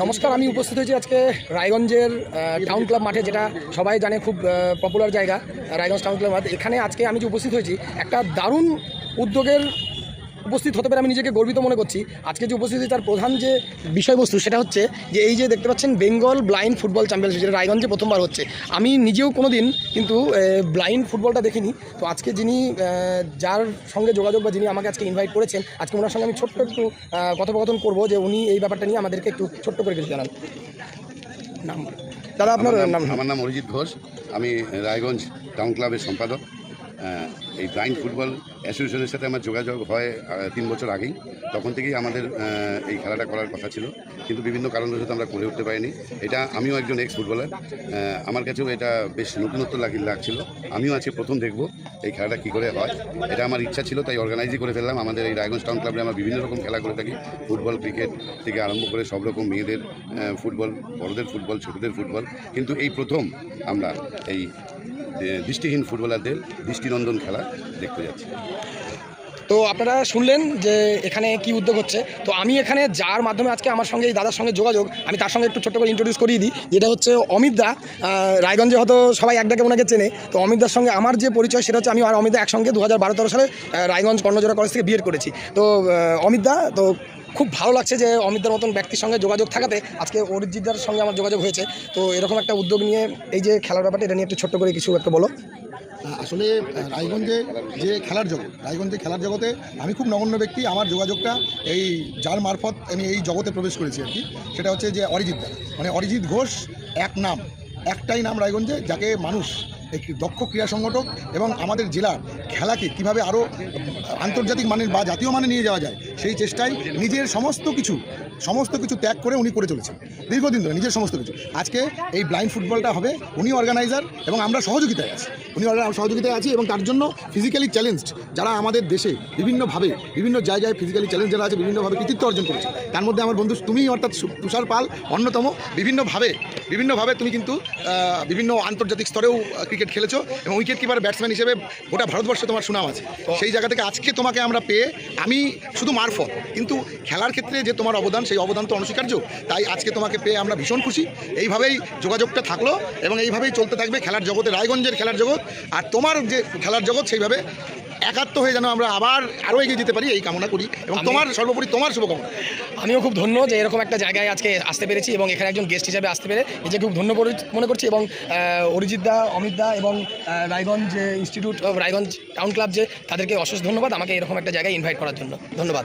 নমস্কার, আমি উপস্থিত হয়েছি আজকে রায়গঞ্জের টাউন ক্লাব মাঠে, যেটা সবাই জানে খুব পপুলার জায়গা রায়গঞ্জ টাউন ক্লাব মাঠ। এখানে আজকে আমি যে উপস্থিত হয়েছি একটা দারুণ উদ্যোগের উপস্থিত হতে পারে আমি নিজেকে গর্বিত মনে করছি। আজকে যে উপস্থিতি তার প্রধান যে বিষয়বস্তু সেটা হচ্ছে যে এই যে দেখতে পাচ্ছেন বেঙ্গল ব্লাইন্ড ফুটবল চ্যাম্পিয়নশিপ, যেটা রায়গঞ্জে প্রথমবার হচ্ছে। আমি নিজেও কোনো দিন কিন্তু ব্লাইন্ড ফুটবলটা দেখিনি। তো আজকে যিনি যার সঙ্গে যোগাযোগ বা যিনি আমাকে আজকে ইনভাইট করেছেন, আজকে ওনার সঙ্গে আমি ছোট্ট একটু কথোপকথন করবো যে উনি এই ব্যাপারটা নিয়ে আমাদেরকে একটু ছোট্ট করে কিছু জানান। নাম দাদা, আপনার নাম? আমার নাম অরিজিৎ ঘোষ, আমি রায়গঞ্জ টাউন ক্লাবের সম্পাদক। এই ব্লাইন্ড ফুটবল অ্যাসোসিয়েশনের সাথে আমার যোগাযোগ হয় 3 বছর আগেই। তখন থেকেই আমাদের এই খেলাটা করার কথা ছিল, কিন্তু বিভিন্ন কারণবশত আমরা করে উঠতে পারিনি। এটা আমিও একজন এক্স ফুটবলার, আমার কাছেও এটা বেশ নতুনত্ব লাগছিল। আমিও আজকে প্রথম দেখব এই খেলাটা কী করে হয়। এটা আমার ইচ্ছা ছিল, তাই অর্গানাইজই করে ফেললাম। আমাদের এই রায়গঞ্জ টাউন ক্লাবে আমরা বিভিন্ন রকম খেলা করে থাকি, ফুটবল, ক্রিকেট থেকে আরম্ভ করে সব রকম, মেয়েদের ফুটবল, বড়দের ফুটবল, ছোটদের ফুটবল। কিন্তু এই প্রথম আমরা এই দৃষ্টিহীন ফুটবলারদের দৃষ্টিনন্দন খেলা দেখতে যাচ্ছি। তো আপনারা শুনলেন যে এখানে কি উদ্যোগ হচ্ছে। তো আমি এখানে যার মাধ্যমে আজকে আমার সঙ্গে এই দাদার সঙ্গে যোগাযোগ, আমি তার সঙ্গে একটু ছোট্ট করে ইন্ট্রোডিউস করিয়ে দিই। যেটা হচ্ছে অমিত দা। রায়গঞ্জে হয়তো সবাই এক ডাকে ওনাকে চেনে। তো অমিত দার সঙ্গে আমার যে পরিচয় সেটা হচ্ছে আমি আর অমিত দা একসঙ্গে 2012-13 সালে রায়গঞ্জ কর্ণজোড়া কলেজ থেকে বিএড করেছি। তো অমিত দা, তো খুব ভালো লাগছে যে অমিতদার মতন ব্যক্তির সঙ্গে যোগাযোগ থাকাতে আজকে অরিজিৎদার সঙ্গে আমার যোগাযোগ হয়েছে। তো এরকম একটা উদ্যোগ নিয়ে এই যে খেলার ব্যাপারটা, এটা নিয়ে একটু ছোট্ট করে কিছু একটা বলো। আসলে রায়গঞ্জে যে খেলার জগৎ, রায়গঞ্জে খেলার জগতে আমি খুব নগণ্য ব্যক্তি। আমার যোগাযোগটা এই যার মারফত আমি এই জগতে প্রবেশ করেছি আর কি, সেটা হচ্ছে যে অরিজিৎ দা, মানে অরিজিৎ ঘোষ। একটাই নাম রায়গঞ্জে, যাকে মানুষ একটি দক্ষ ক্রীড়া সংগঠক এবং আমাদের জেলার খেলাকে কিভাবে আরও আন্তর্জাতিক মানের বা জাতীয় মানে নিয়ে যাওয়া যায়, সেই চেষ্টায় নিজের সমস্ত কিছু ত্যাগ করে উনি করে চলেছেন দীর্ঘদিন ধরে, নিজের সমস্ত কিছু। আজকে এই ব্লাইন্ড ফুটবলটা হবে, উনি অর্গানাইজার এবং আমরা সহযোগিতায় আছি। এবং তার জন্য ফিজিক্যালি চ্যালেঞ্জড যারা আমাদের দেশে বিভিন্নভাবে বিভিন্ন জায়গায় ফিজিক্যালি চ্যালেঞ্জ যারা আছে, বিভিন্নভাবে কৃতিত্ব অর্জন করেছে, তার মধ্যে আমার বন্ধু তুমি, অর্থাৎ তুষার পাল অন্যতম। বিভিন্নভাবে তুমি কিন্তু বিভিন্ন আন্তর্জাতিক স্তরেও ক্রিকেট খেলেছো এবং উইকেট কিপার ব্যাটসম্যান হিসেবে গোটা ভারতবর্ষে তোমার সুনাম আছে। সেই জায়গা থেকে আজকে তোমাকে আমরা পেয়ে, আমি শুধু মারফত, কিন্তু খেলার ক্ষেত্রে যে তোমার অবদান, সেই অবদান তো অনস্বীকার্য। তাই আজকে তোমাকে পেয়ে আমরা ভীষণ খুশি। এইভাবেই যোগাযোগটা থাকলো এবং এইভাবেই চলতে থাকবে খেলার জগতে, রায়গঞ্জের খেলার জগৎ। আর তোমার যে খেলার জগৎ সেইভাবে একাত্ম হয়ে যেন আমরা আরও এগিয়ে যেতে পারি, এই কামনা করি। এবং তোমার সর্বোপরি তোমার শুভকামনা। আমিও খুব ধন্য যে এরকম একটা জায়গায় আজকে আসতে পেরেছি এবং এখানে একজন গেস্ট হিসাবে আসতে পেরে নিজে খুব ধন্য মনে করছি। এবং অরিজিৎ দা, অমিত দা এবং Raiganj institute of Raiganj town club, যে তাদেরকে অশেষ ধন্যবাদ আমাকে এরকম একটা জায়গায় ইনভাইট করার জন্য। ধন্যবাদ।